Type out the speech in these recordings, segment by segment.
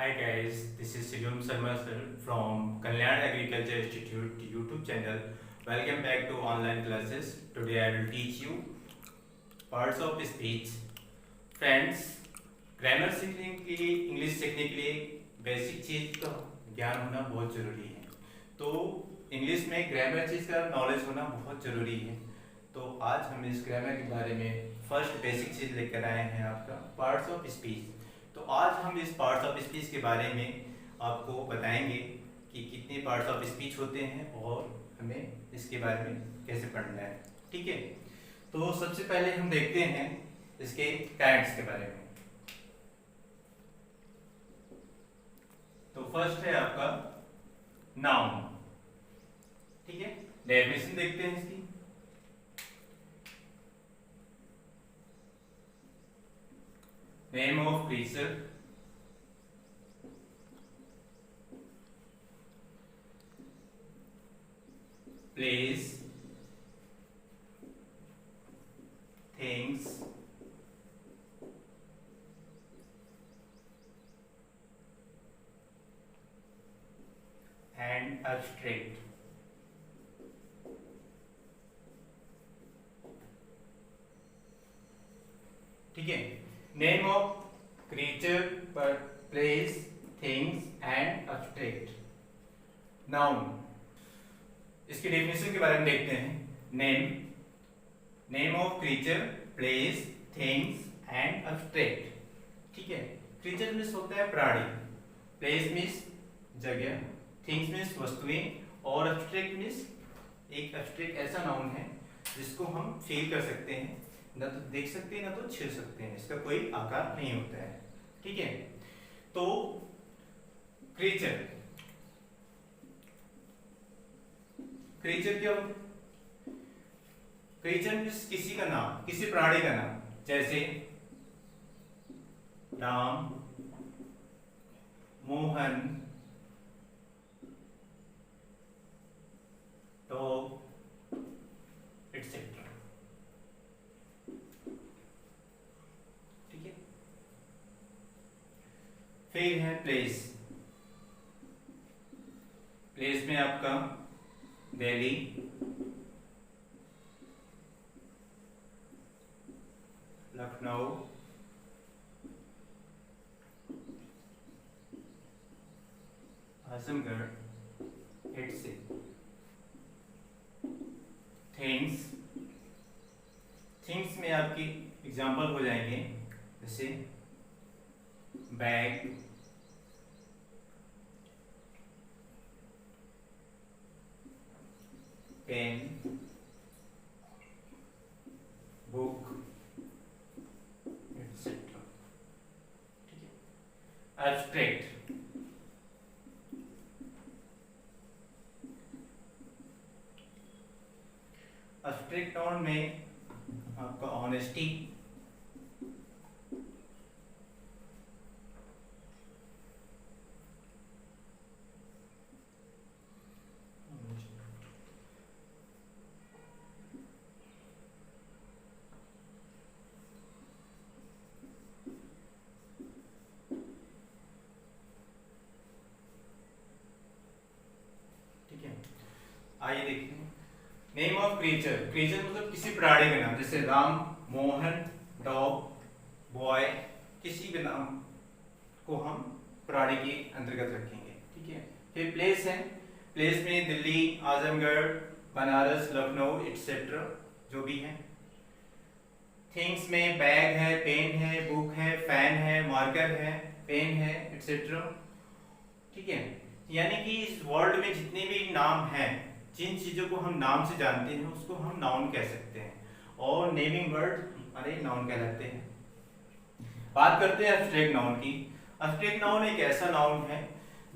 Hi guys, this is Shivam Sharma sir from Kalyan Agriculture Institute YouTube channel. Welcome back to online classes. Today I will teach you parts of speech. Friends, grammar सीखने के लिए, English सीखने के लिए basic चीज का ज्ञान होना बहुत जरूरी है। तो इंग्लिश में ग्रामर चीज का नॉलेज होना बहुत जरूरी है। तो आज हम इस ग्रामर के बारे में फर्स्ट बेसिक चीज लेकर आए हैं, आपका पार्ट्स ऑफ स्पीच। तो आज हम इस पार्ट्स ऑफ स्पीच के बारे में आपको बताएंगे कि कितने पार्ट्स ऑफ स्पीच होते हैं और हमें इसके बारे में कैसे पढ़ना है। ठीक है, तो सबसे पहले हम देखते हैं इसके काइंड्स के बारे में। तो फर्स्ट है आपका नाउन। ठीक है, डेफिनेशन देखते हैं इसकी। Name of creature, place, things, and abstract. ठीक है, name of creature, place, things and abstract. Noun, इसकी डेफिनेशन के बारे में देखते हैं। Name of creature, place, things and abstract. ठीक है, क्रीचर मीन्स होता है प्राणी, प्लेस मीन्स जगह, थिंग्स मीन्स वस्तुएं, और एब्स्ट्रैक्ट मीन्स एक एब्स्ट्रैक्ट ऐसा नाउन है जिसको हम फील कर सकते हैं, ना तो देख सकते हैं ना तो छू सकते हैं, इसका कोई आकार नहीं होता है। ठीक है, तो क्रीचर, क्रीचर क्या होता है? क्रीचर मीन्स किसी का नाम, किसी प्राणी का नाम, जैसे राम, मोहन, डॉग, एटसेट्रा। ठीक है, फिर है प्लेस। प्लेस में आपका Delhi, Lucknow, Azamgarh, etcetera. Things, things में आपकी एग्जांपल हो जाएंगे जैसे बैग, पेन, बुक, एटसेट्रा। ठीक है, एब्स्ट्रैक्ट, एब्स्ट्रैक्ट नाउन में आपका ऑनेस्टी, आइए देखते हैं। नेम ऑफ क्रीचर, क्रीचर मतलब किसी प्राणी का नाम, जैसे राम, मोहन, डॉग, बॉय, किसी भी नाम को हम प्राणी के अंतर्गत रखेंगे। ठीक है, फिर प्लेस है, प्लेस में दिल्ली, आजमगढ़, बनारस, लखनऊ, एटसेट्रा जो भी है। थिंग्स में बैग है, पेन है, बुक है, फैन है, मार्कर है, पेन है, एटसेट्रा। ठीक है, यानी कि इस वर्ल्ड में जितने भी नाम हैं, जिन चीजों को हम नाम से जानते हैं उसको हम नाउन कह सकते हैं, और नेमिंग वर्ड हमारे नाउन कहलाते हैं। बात करते हैं एब्स्ट्रैक्ट नाउन की। एब्स्ट्रैक्ट नाउन एक ऐसा नाउन है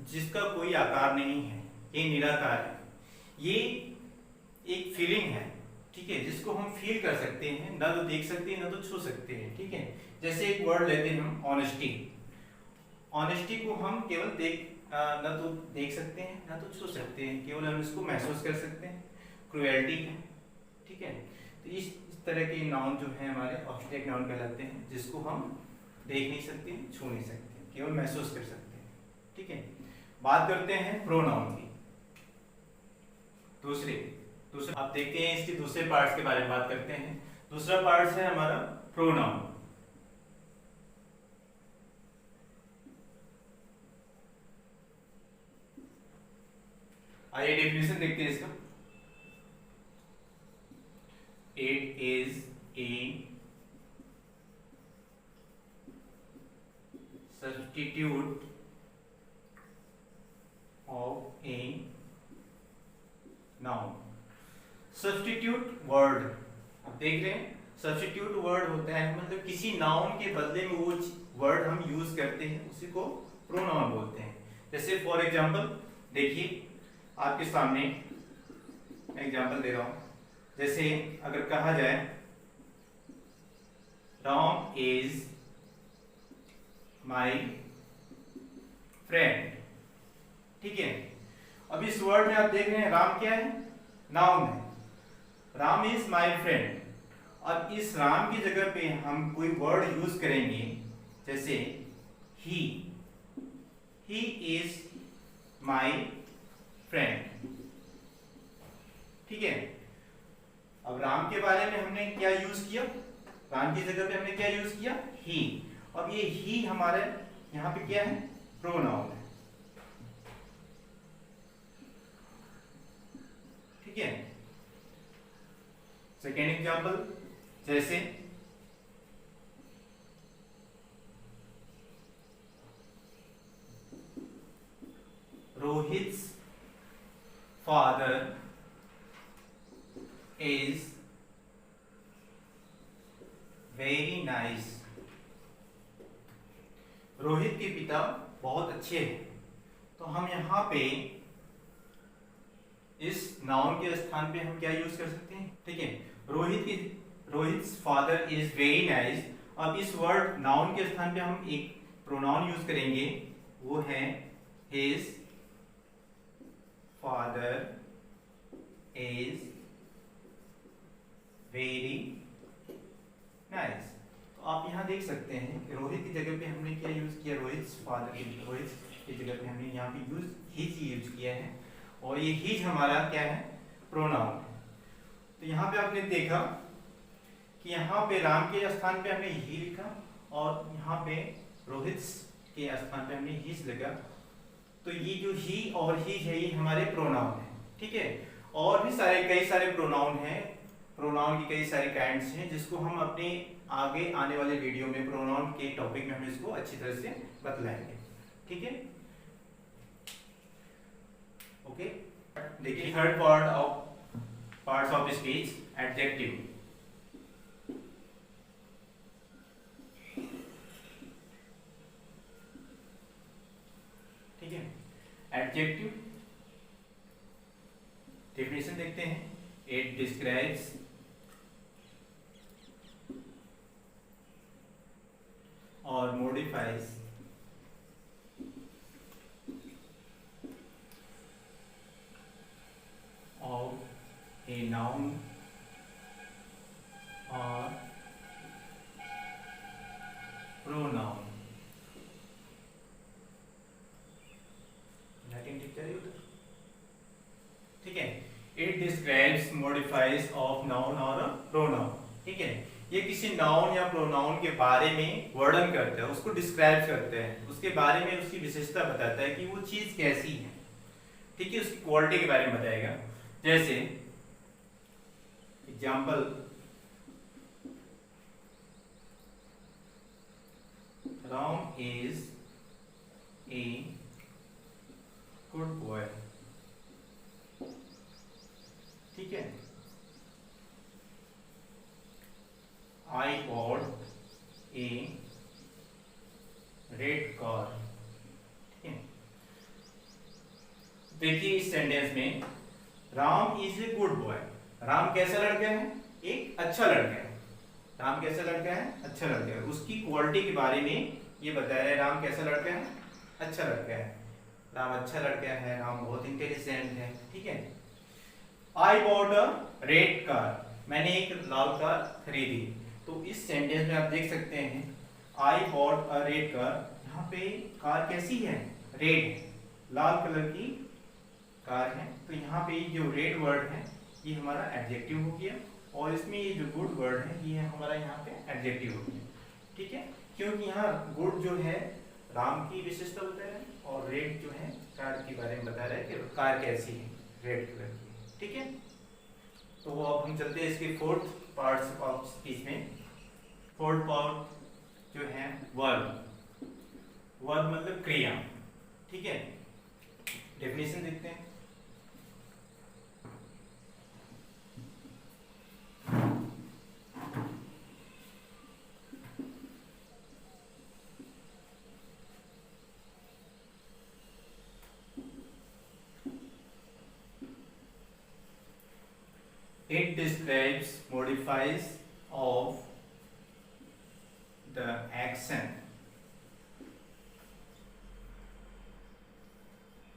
जिसका कोई आकार नहीं है, ये निराकार है, ये एक फीलिंग है। ठीक है, जिसको हम फील कर सकते हैं, ना तो देख सकते हैं ना तो छू सकते हैं। ठीक है, जैसे एक वर्ड लेते हैं हम ऑनेस्टी। ऑनेस्टी को हम केवल ना तो देख सकते हैं ना तो छू सकते हैं, केवल हम इसको महसूस कर सकते हैं। क्रुएल्टी है। ठीक है, तो इस तरह के नाउन जो है हमारे एब्स्ट्रैक्ट नाउन कहलाते हैं, जिसको हम देख नहीं सकते, छू नहीं सकते, केवल महसूस कर सकते हैं। ठीक है, बात करते हैं प्रोनाउन की। दूसरे आप देखते हैं इसके दूसरे पार्ट्स के बारे में बात करते हैं। दूसरा पार्ट है हमारा प्रोनाउन। आइए डेफिनेशन देखते हैं इसका। It is a substitute of a noun. Substitute word, आप देख रहे हैं सब्स्टिट्यूट वर्ड होता है मतलब किसी नाउन के बदले में वो वर्ड हम यूज करते हैं, उसी को प्रोनाउन बोलते हैं। जैसे फॉर एग्जांपल देखिए आपके सामने एग्जांपल दे रहा हूं। जैसे अगर कहा जाए राम इज माय फ्रेंड, ठीक है। अब इस वर्ड में आप देख रहे हैं राम क्या है, नाउन है। Ram is my friend. अब इस राम की जगह पे हम कोई वर्ड यूज करेंगे, जैसे ही इज माय फ्रेंड, ठीक है। अब राम के बारे में हमने क्या यूज किया, राम की जगह पे हमने क्या यूज किया, ही। अब ये ही हमारे यहां पे क्या है, प्रोनाउन है, ठीक है। सेकेंड एग्जांपल, जैसे Rohit's father is very nice. Rohit के पिता बहुत अच्छे हैं। तो हम यहां पे इस नाउन के स्थान पे हम क्या यूज कर सकते हैं, ठीक है। रोहित्स फादर इज वेरी नाइस। अब इस वर्ड नाउन के स्थान पे हम एक प्रोनाउन यूज करेंगे, वो है his father is very nice. तो आप यहां देख सकते हैं कि रोहित की जगह पे हमने क्या यूज किया, रोहित की जगह पे हमने यहाँ पे हिज यूज किया है, और ये हिज हमारा क्या है, प्रोनाउन है। तो यहाँ पे आपने देखा कि यहाँ पे राम के स्थान पे हमने ही लिखा और यहाँ पे रोहित के स्थान पे हमने हिज लगा। तो ये जो ही और हिज है ये हमारे प्रोनाउन है, ठीक है। और भी कई सारे प्रोनाउन हैं, प्रोनाउन की कई सारे काइंड्स हैं, जिसको हम अपने आगे आने वाले वीडियो में प्रोनाउन के टॉपिक में हम इसको अच्छी तरह से बतलाएंगे, ठीक है। ओके, देखिए third parts of speech, adjective. ठीक है, एडजेक्टिव डेफिनेशन देखते हैं। इट डिस्क्राइब्स और modifies of a noun or pronoun। ठीक है, it describes modifies of noun और प्रोनाउन, ठीक है। ये किसी नाउन या प्रोनाउन के बारे में वर्णन करता है, उसको डिस्क्राइब करते हैं, उसके बारे में उसकी विशेषता बताता है कि वो चीज कैसी है, ठीक है, उसकी क्वालिटी के बारे में बताएगा। जैसे example, Ram is a good boy, ठीक है। I bought a red car, ठीक है। देखिए इस सेंटेंस में Ram is a good boy. Ram कैसा लड़का है, एक अच्छा लड़का है। राम कैसा लड़का है, अच्छा लड़का है। उसकी क्वालिटी के बारे में ये बताया है, राम कैसा लड़का है, अच्छा लड़का है। राम अच्छा लड़का है, राम बहुत इंटेलिजेंट है, ठीक है। I bought a red car, मैंने एक लाल कार खरीदी। तो इस सेंटेंस में आप देख सकते हैं I bought a red car, यहाँ पे कार कैसी है, रेड है, लाल कलर की कार है, तो यहाँ पे जो रेड वर्ड है ये हमारा एडजेक्टिव हो गया, और इसमें ये जो गुड वर्ड है ये हमारा यहाँ पे एडजेक्टिव हो गया। ठीक है, क्योंकि यहाँ गुड जो है राम की विशेषता बता रहा है, और रेड जो है कार के बारे में बता रहा है कि कार कैसी है, रेड कलर की। ठीक है, तो अब हम चलते हैं इसके फोर्थ पार्ट्स ऑफ स्पीच में। फोर्थ पार्ट जो है वर्ब। वर्ब मतलब क्रिया। ठीक है, डेफिनेशन देखते हैं। It describes, modifies of the action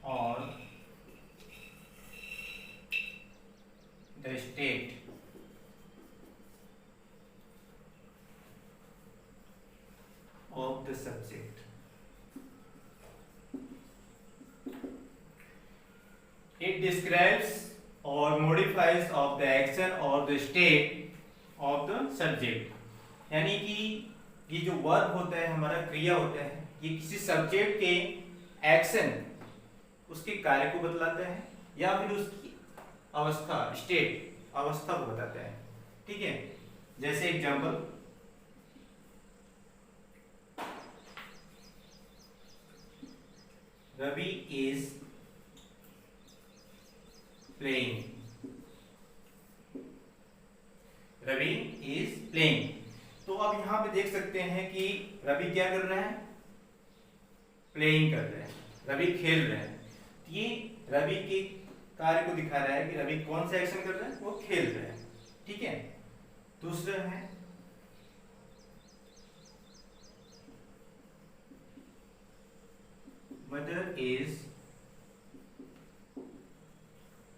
or the state of the subject. It describes or modifies of the action or the state of the subject. यानी कि ये जो वर्ब होता है हमारा, क्रिया होता है, ये किसी सब्जेक्ट के एक्शन, उसके कार्य को बतलाता है, या फिर उसकी अवस्था, स्टेट, अवस्था को बताता है। ठीक है, जैसे example, Ravi is playing. Ravi is playing. तो अब यहां पे देख सकते हैं कि रवि क्या कर रहा है, प्लेइंग कर रहा है, रवि खेल रहा है। ये रवि के कार्य को दिखा रहा है कि रवि कौन सा एक्शन कर रहा है, वो खेल रहा है। ठीक है, दूसरा है मदर इज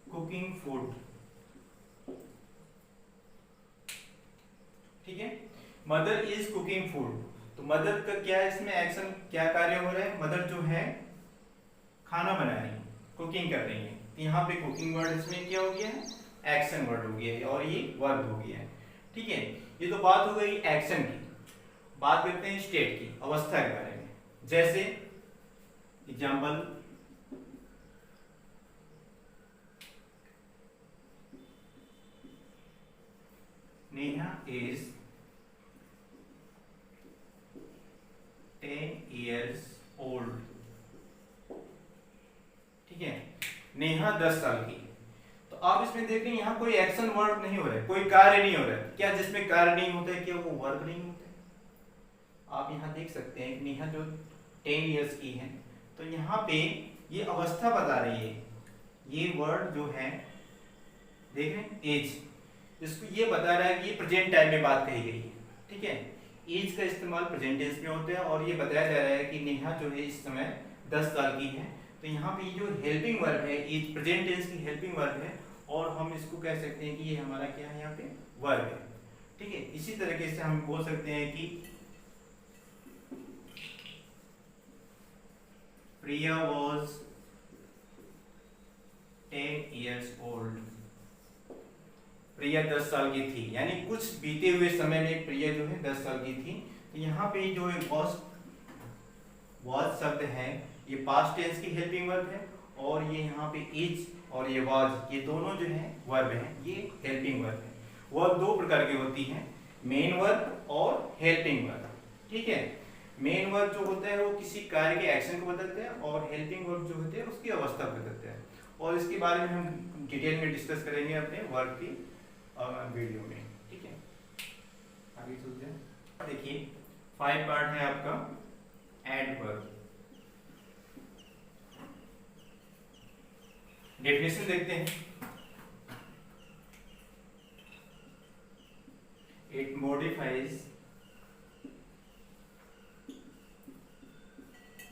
कुकिंग फूड। ठीक है, मदर इज कुकिंग फूड। तो मदर का क्या इसमें एक्शन, क्या कार्य हो रहा है, मदर जो है खाना बना रही है, कुकिंग कर रही है। तो यहाँ पे कुकिंग वर्ड इसमें क्या हो गया है, एक्शन वर्ड हो गया है, और ये वर्ब हो गया है। ठीक है, ये तो बात हो गई एक्शन की। बात करते हैं स्टेट की, अवस्था के बारे में। जैसे example, Neha is 10 years old। ठीक है, नेहा 10 साल की। तो आप इसमें देख रहे हैं यहाँ कोई एक्शन वर्ब नहीं हो रहा है, कोई कार्य नहीं हो रहा है। क्या जिसमें कार्य नहीं होता है क्या वो वर्ब नहीं होता है? आप यहाँ देख सकते हैं नेहा जो 10 years की है, तो यहाँ पे ये अवस्था बता रही है। ये वर्ड जो है देख रहे हैं एज, इसको ये बता रहा है कि ये प्रेजेंट टाइम में बात कही गई है। ठीक है, एज का इस्तेमाल प्रेजेंट टेंस में होता है, और ये बताया जा रहा है कि नेहा जो है इस समय 10 साल की है। तो यहाँ पे जो हेल्पिंग वर्ब है, एज प्रेजेंट टेंस की हेल्पिंग वर्ब है, और हम इसको कह सकते हैं कि ये हमारा क्या है, यहाँ पे वर्ब है। ठीक है, इसी तरीके से हम बोल सकते हैं कि प्रिया वॉज 10 years old। प्रिया 10 साल की थी, यानी कुछ बीते हुए समय में प्रिया जो है 10 साल की थी। तो यहाँ पे जो वॉज शब्द है ये पास्ट टेंस की हेल्पिंग वर्ब है, और ये यहाँ पे इज और ये वॉज, ये दोनों जो है वर्ब है, ये हेल्पिंग वर्ब है। वर्ब दो प्रकार की होती है, मेन वर्ब और हेल्पिंग वर्ब। ठीक है, मेन वर्ब जो होता है वो किसी कार्य के एक्शन को बताते हैं, और हेल्पिंग वर्ब जो होते हैं उसकी अवस्था को बताते हैं। और इसके बारे में हम डिटेल में डिस्कस करेंगे अपने वर्ब की वीडियो में। ठीक है, आगे चलते हैं। देखिए 5 पार्ट है आपका एडवर्ब। डेफिनेशन देखते हैं। इट मॉडिफाइज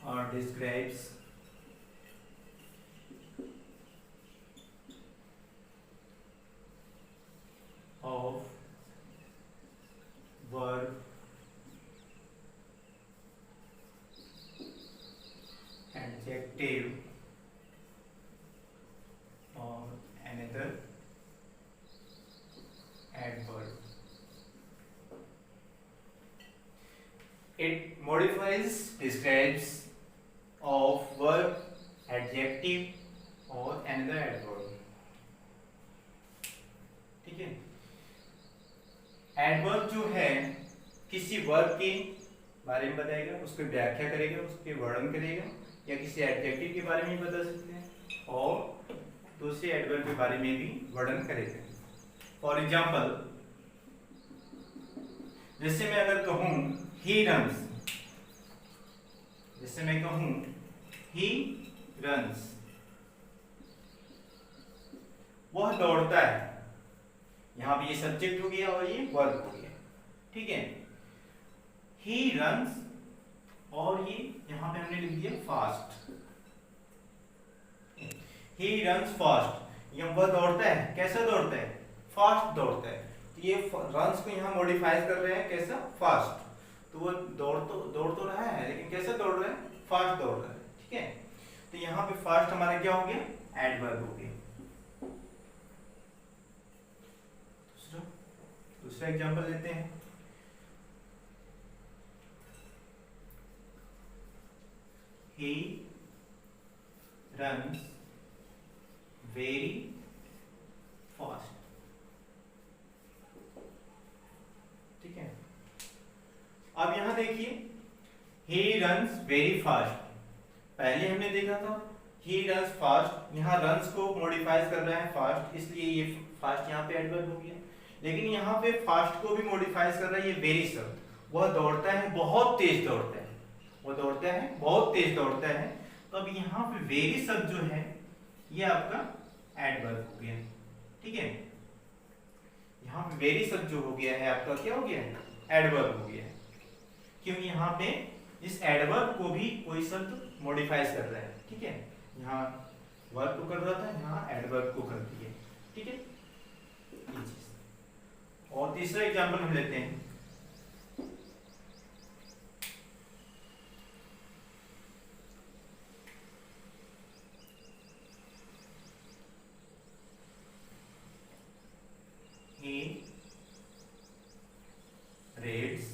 और describes of verb and adjective or another adverb. It modifies, describes of verb, adjective or another adverb. ठीक है, एडवर्ब जो है किसी वर्ब के बारे में बताएगा, उसकी व्याख्या करेगा, उसके वर्णन करेगा, या किसी एडजेक्टिव के बारे में बता सकते हैं और दूसरे एडवर्ब के बारे में भी वर्णन करेगा। फॉर एग्जाम्पल, जैसे मैं अगर कहूं ही रन्स, जैसे मैं कहूं ही रन्स, वह दौड़ता है, यहां पे ये सब्जेक्ट हो गया और ये वर्ब हो गया, ठीक है। ही रन्स और ये यहां पे हमने लिख दिया फास्ट, ही रन्स फास्ट, ये वह दौड़ता है, कैसा दौड़ता है, फास्ट दौड़ता है। तो ये रन्स को यहाँ मॉडिफाई कर रहे हैं, कैसा, फास्ट। तो वो दौड़ तो रहा है, लेकिन कैसे दौड़ रहा है, फास्ट दौड़ रहा है, ठीक है। तो यहाँ पे फास्ट हमारा क्या हो गया, एडवर्ब हो गया। दूसरा एग्जांपल लेते हैं, he runs very fast, ठीक है। अब यहां देखिए he runs very fast, पहले हमने देखा था he runs fast, यहाँ runs को मॉडिफाई कर रहा है फास्ट, इसलिए ये फास्ट यहाँ पे एडवर्ब हो गया। लेकिन यहाँ पे फास्ट को भी मॉडिफाई कर रहा है ये वेरी शब्द, वह दौड़ता है, बहुत तेज दौड़ता है, वो दौड़ता है, बहुत तेज दौड़ता है। तो अब यहाँ पे वेरी शब्द जो है ये आपका एडवर्ब हो गया, ठीक है। यहाँ पे वेरी शब्द जो हो गया है आपका क्या हो गया है, एडवर्ब हो गया है, क्योंकि यहाँ पे इस एडवर्ब को भी कोई शब्द मॉडिफाई कर रहा है, ठीक है। यहाँ वर्ब को कर रहा था, यहाँ एडवर्ब को कर दिया, ठीक है। और तीसरा एग्जांपल हम लेते हैं, he reads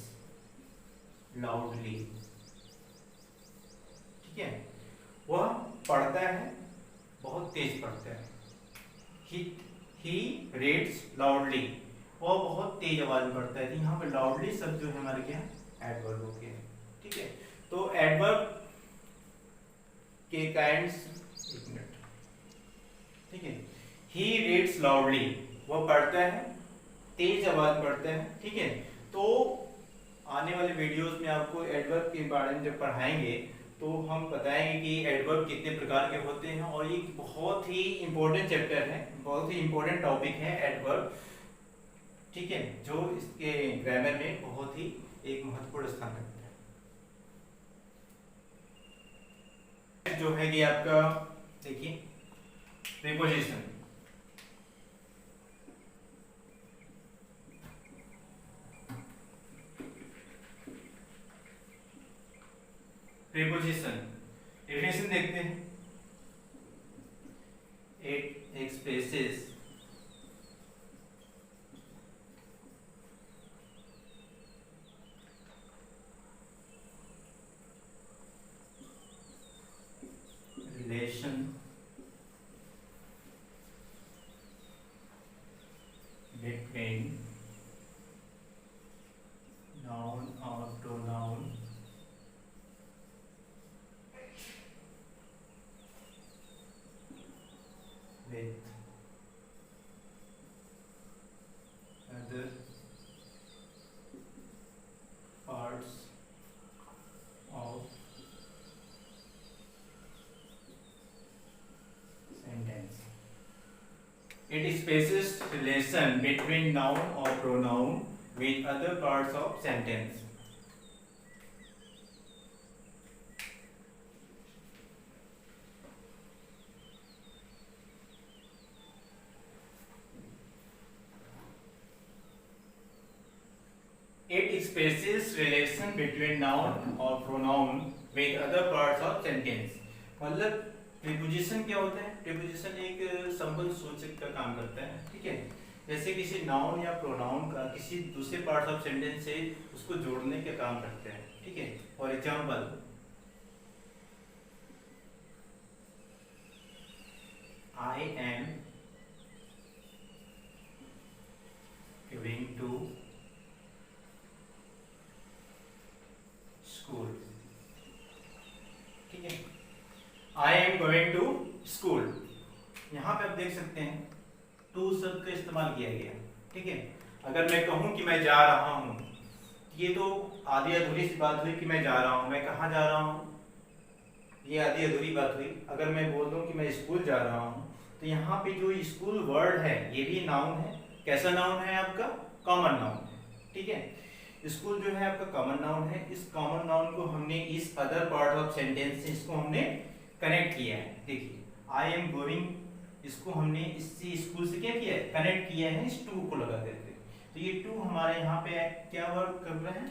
loudly, ठीक है, वह पढ़ता है, बहुत तेज पढ़ता है। he reads loudly, वो बहुत तेज आवाज में पढ़ता है। यहाँ पे लाउडली शब्द जो है हमारे क्या, एडवर्ब हो गया, ठीक है। तो एडवर्ब के काइंड्स, एक मिनट, ठीक है। ही रीड्स लाउडली, वो पढ़ता है, तेज आवाज पढ़ता है, ठीक है। तो आने वाले वीडियोस में आपको एडवर्ब के बारे में जब पढ़ाएंगे तो हम बताएंगे कि एडवर्ब कितने प्रकार के होते हैं, और ये बहुत ही इंपॉर्टेंट चैप्टर है, बहुत ही इंपॉर्टेंट टॉपिक है एडवर्ब, ठीक है, जो इसके ग्रामर में बहुत ही एक महत्वपूर्ण स्थान रखता है। जो है कि आपका देखिए प्रीपोजिशन, प्रीपोजिशन डेफिनेशन देखते हैं। It expresses relation between noun or pronoun with other parts of sentence. It expresses relation between noun or pronoun with other parts of sentence. It expresses relation between noun or pronoun with other parts of sentence. मतलब preposition क्या होता है? Preposition एक संबंध सूचक का काम करता है, ठीक है। जैसे किसी नाउन या प्रोनाउन का किसी दूसरे पार्ट ऑफ सेंटेंस से उसको जोड़ने का काम करते हैं, ठीक है। For example, I am going to school, ठीक है। I am going to school, यहाँ पे आप देख सकते हैं टू शब्द का इस्तेमाल किया गया, ठीक है। अगर मैं कहूँ कि मैं जा रहा हूँ, ये तो आधी अधूरी सी बात हुई कि मैं जा रहा हूँ, मैं कहाँ जा रहा हूँ, ये आधी अधूरी बात हुई। अगर मैं बोल दूं कि मैं स्कूल जा रहा हूँ, तो यहाँ पे जो स्कूल वर्ड है ये भी नाउन है। कैसा नाउन है आपका? कॉमन नाउन है, ठीक है। स्कूल जो है आपका कॉमन नाउन है। इस कॉमन नाउन को हमने इस अदर पार्ट ऑफ सेंटेंस से इसको हमने कनेक्ट किया है। देखिए, आई एम गोइंग, इसको हमने इससे स्कूल से क्या किया है? कनेक्ट किया है इस टू को लगा करके। तो ये टू हमारे यहाँ पे क्या वर्क कर रहे हैं?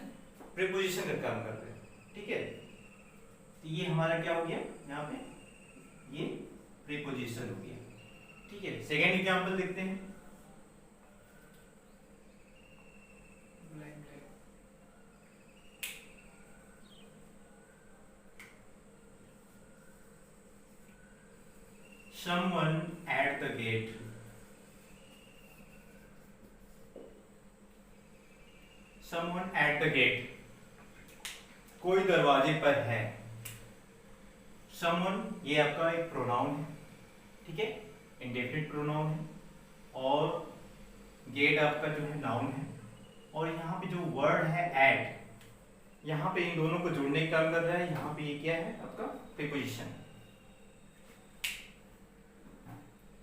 प्रीपोजिशन का काम कर रहे हैं, ठीक है। तो ये हमारा क्या हो गया? यहाँ पे ये प्रीपोजिशन हो गया, ठीक है। सेकेंड एग्जांपल देखते हैं। Someone at the gate. Someone at the gate. कोई दरवाजे पर है। Someone ये आपका एक प्रोनाउन है, ठीक है, इंडेफिनिट प्रोनाउन है। और गेट आपका जो है नाउन है। और यहाँ पे जो वर्ड है एट, यहाँ पे इन दोनों को जोड़ने का काम कर रहा है। यहाँ पे ये क्या है? आपका प्रीपोजिशन,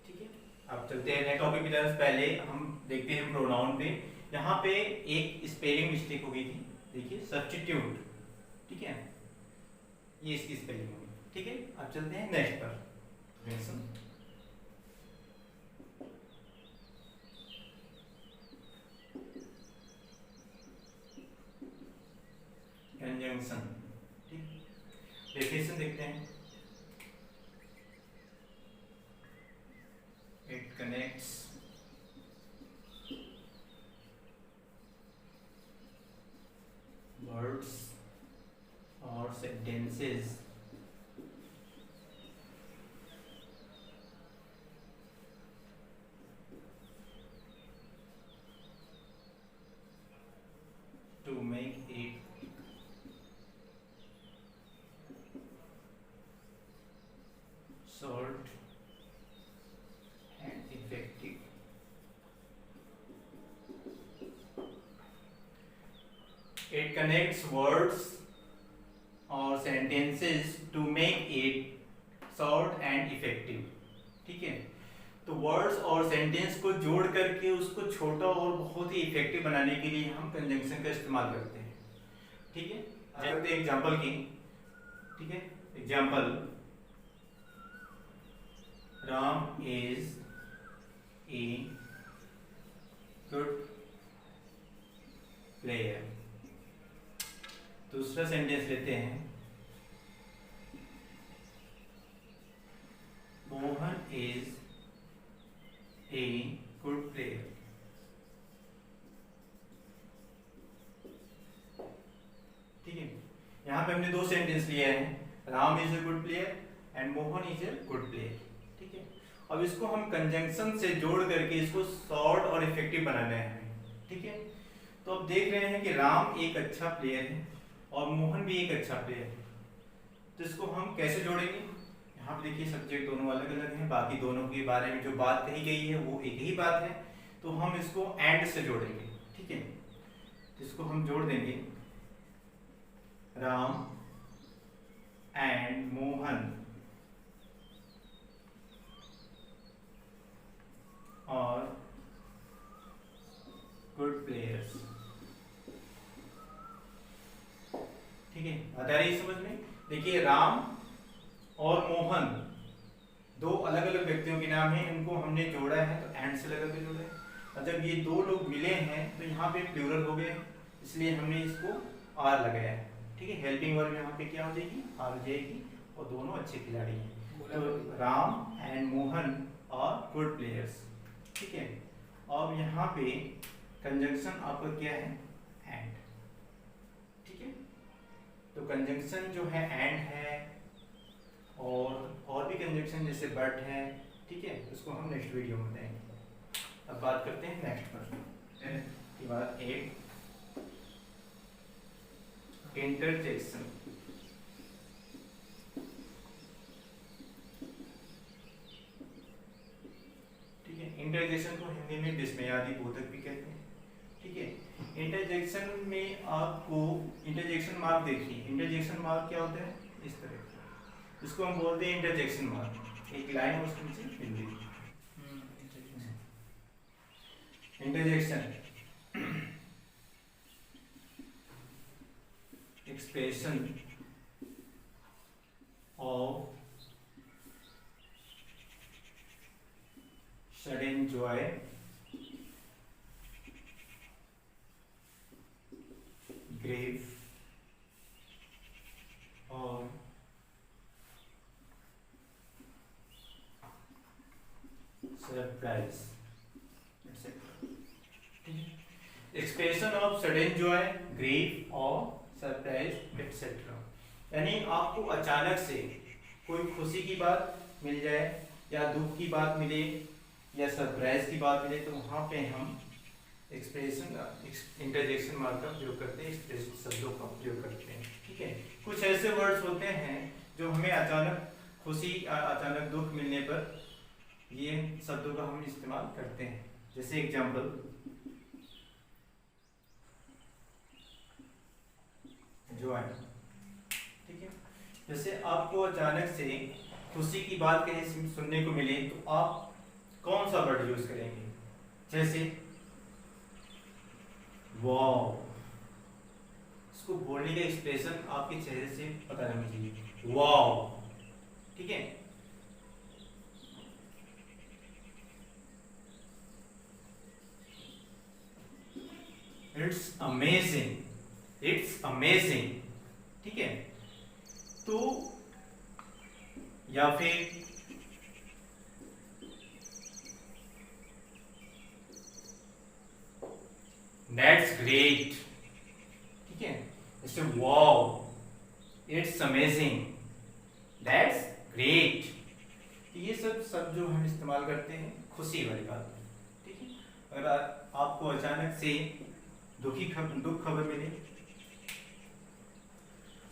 ठीक है। अब चलते हैं नेक्स्ट टॉपिक की तरफ। पहले हम देखते हैं प्रोनाउन पे। यहाँ पे एक स्पेलिंग मिस्टेक हो गई थी, देखिए, सब्स्टिट्यूट, ठीक है, ये इसकी स्पेलिंग होगी, ठीक है। अब चलते हैं नेक्स्ट पर। कंजंक्शन, ठीक, डेफिनेशन देखते हैं। इट कनेक्ट्स वर्ड्स और sentences to make it short and effective. It connects words or sentences to make it short and effective, ठीक है। तो वर्ड्स और सेंटेंस को जोड़ करके उसको छोटा और बहुत ही इफेक्टिव बनाने के लिए हम कंजंक्शन का इस्तेमाल करते हैं, ठीक है। चलते हैं एग्जांपल की, ठीक है। Example, Ram is a good player. दूसरा सेंटेंस लेते हैं, Mohan is a good player. ठीक है, यहाँ पे हमने दो सेंटेंस लिए हैं, Ram is a good player and Mohan is a good player, ठीक है। अब इसको हम कंजंक्शन से जोड़ करके इसको शॉर्ट और इफेक्टिव बनाना है, ठीक है। तो अब देख रहे हैं कि राम एक अच्छा प्लेयर है और मोहन भी एक अच्छा प्लेयर है, तो इसको हम कैसे जोड़ेंगे? यहाँ पे देखिए सब्जेक्ट दोनों अलग अलग हैं, बाकी दोनों के बारे में जो बात कही गई है वो एक ही बात है, तो हम इसको एंड से जोड़ेंगे, ठीक है। तो इसको हम जोड़ देंगे, राम एंड मोहन और गुड प्लेयर्स, ठीक है। आ रही है समझ में? देखिए राम और मोहन दो अलग अलग व्यक्तियों के नाम हैं, इनको हमने जोड़ा है तो एंड से लगा के जोड़ा है। और जब ये दो लोग मिले हैं तो यहाँ पे प्लूरल हो गए, इसलिए हमने इसको आर लगाया है, ठीक है। हेल्पिंग वर्ब यहाँ पे क्या हो जाएगी? आर हो जाएगी और दोनों अच्छे खिलाड़ी हैं। तो Ram and Mohan are good players, ठीक है। अब यहाँ पे कंजंक्शन आपका क्या है, एंड, ठीक है। तो कंजंक्शन जो है एंड है, और भी कंजंक्शन जैसे बट है, ठीक है, उसको हम नेक्स्ट वीडियो में बताएंगे। अब बात करते हैं नेक्स्ट पर के बाद 8 इंटरजेक्शन। ठीक है, इंटरजेक्शन को हिंदी में विस्मयादि बोधक भी कहते हैं, ठीक है। इंटरजेक्शन में आपको इंटरजेक्शन मार्क देखिए, इंटरजेक्शन मार्क क्या होता है, इस तरह का, इसको हम बोलते हैं इंटरजेक्शन मार्क। एक लाइन उसके नीचे बिंदु, interjection expression of sudden joy, grief, or surprise, etc. Expression of sudden joy, grief, or surprise etcetera, यानी आपको अचानक से कोई खुशी की बात मिल जाए या दुख की बात मिले या सरप्राइज की बात मिले, तो वहाँ पे हम एक्सप्रेशन इंटरजेक्शन मार्क का प्रयोग करते हैं, इस शब्दों का प्रयोग करते हैं, ठीक है। कुछ ऐसे वर्ड्स होते हैं जो हमें अचानक खुशी अचानक दुख मिलने पर ये शब्दों का हम इस्तेमाल करते हैं। जैसे एग्जाम्पल, जॉय, ठीक है। जैसे आपको अचानक से खुशी की बात कहीं सुनने को मिले तो आप कौन सा वर्ड यूज करेंगे, जैसे वाओ, इसको बोलने का एक्सप्रेशन आपके चेहरे से पता लगना चाहिए, वाओ, ठीक है। इट्स अमेजिंग, इट्स अमेजिंग, ठीक है। तो या फिर दैट्स ग्रेट, ठीक है। जैसे wow, it's amazing, that's great, ये सब शब्द जो हम इस्तेमाल करते हैं खुशी वाली बात, ठीक है। अगर आपको अचानक से दुख खबर मिले,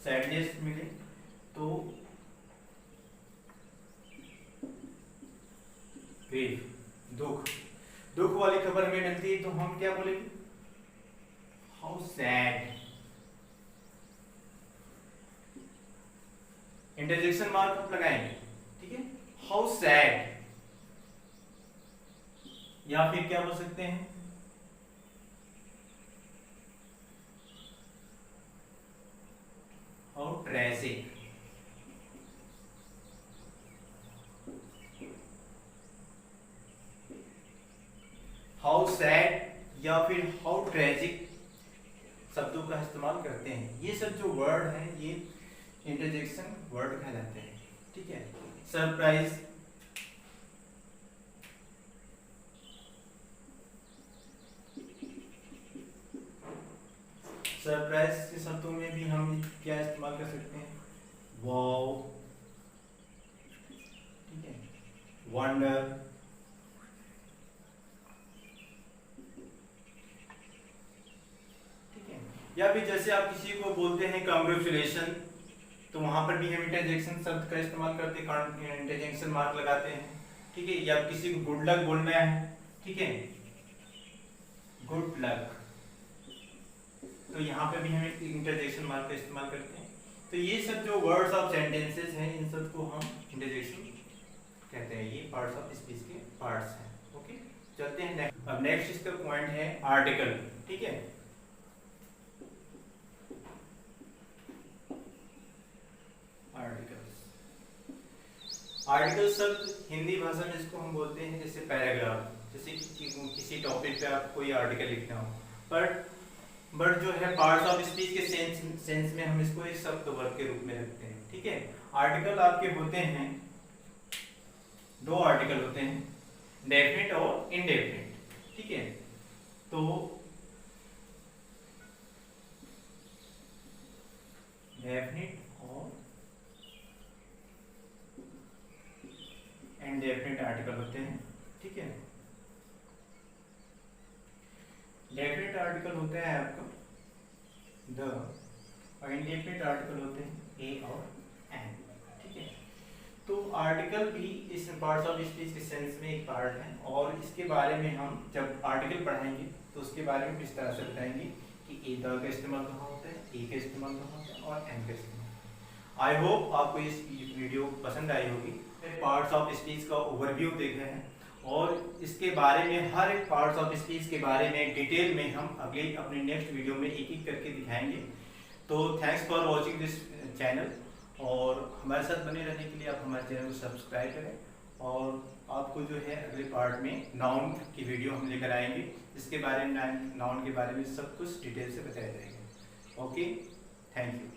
सैडनेस मिले, तो दुख वाली खबर हमें मिलती है तो हम क्या बोलेंगे, हाउ सैड। इंटरजेक्शन मार्क लगाएंगे, ठीक है, हाउ सैड। या फिर क्या बोल सकते हैं, हाउ ट्रेजिक, हाउ सैड या फिर हाउ ट्रेजिक शब्दों का इस्तेमाल करते हैं। ये सब जो वर्ड हैं ये इंटरजेक्शन वर्ड कहलाते हैं, ठीक है। सरप्राइज, सरप्राइज के शब्दों में भी हम क्या इस्तेमाल कर सकते हैं, वाओ, ठीक है, वंडर, ठीक है। या फिर जैसे आप किसी को बोलते हैं कांग्रेचुलेशन, तो वहां पर भी हम इंटरजेक्शन शब्द का इस्तेमाल करते हैं, इंटरजेक्शन मार्क लगाते हैं, ठीक है। या किसी को गुड लक बोलना है, ठीक है, गुड लक, तो यहाँ पे भी हम इंटरजेक्शन मार्क का इस्तेमाल करते हैं। तो ये सब जो वर्ड्स ऑफ सेंटेंसेस हैं इन सब को हम इंटरजेक्शन कहते हैं, ये पार्ट्स ऑफ स्पीच के पार्ट्स हैं, ओके। चलते हैं नेक्स्ट। अब नेक्स्ट इसका पॉइंट है आर्टिकल, ठीक है। आर्टिकल शब्द हिंदी भाषा में इसको हम बोलते हैं जैसे पैराग्राफ, जैसे किसी टॉपिक पे आप कोई आर्टिकल लिखना हो, बट जो है पार्ट्स ऑफ स्पीच के सेंस में हम इसको एक शब्द वर्ग के रूप में रखते हैं, ठीक है। आर्टिकल आपके होते हैं, दो आर्टिकल होते हैं, डेफिनेट और इनडेफिनेट, ठीक है। तो डेफिनेट और इनडेफिनेट आर्टिकल होते हैं, ठीक है। डेफिनेट आर्टिकल होता है आपका द, और इनडेफिनेट आर्टिकल होते हैं ए और एन, ठीक है। तो आर्टिकल भी इस पार्ट्स ऑफ स्पीच के सेंस में एक पार्ट है, और इसके बारे में हम जब आर्टिकल पढ़ाएंगे तो उसके बारे में किस तरह से बताएंगे कि ए द का इस्तेमाल कहाँ होता है, ए का इस्तेमाल कहाँ होता है और एन का इस्तेमाल। आई होप आपको इस वीडियो पसंद आई होगी। पार्ट्स ऑफ स्पीच का ओवरव्यू देख रहे हैं, और इसके बारे में हर एक पार्ट्स ऑफ स्पीच के बारे में डिटेल में हम अगले अपने नेक्स्ट वीडियो में एक एक करके दिखाएंगे। तो thanks for watching this channel, और हमारे साथ बने रहने के लिए आप हमारे चैनल को सब्सक्राइब करें, और आपको जो है अगले पार्ट में नाउन की वीडियो हम लेकर आएंगे, जिसके बारे में नाउन के बारे में सब कुछ डिटेल से बताया जाएगा। Okay, thank you.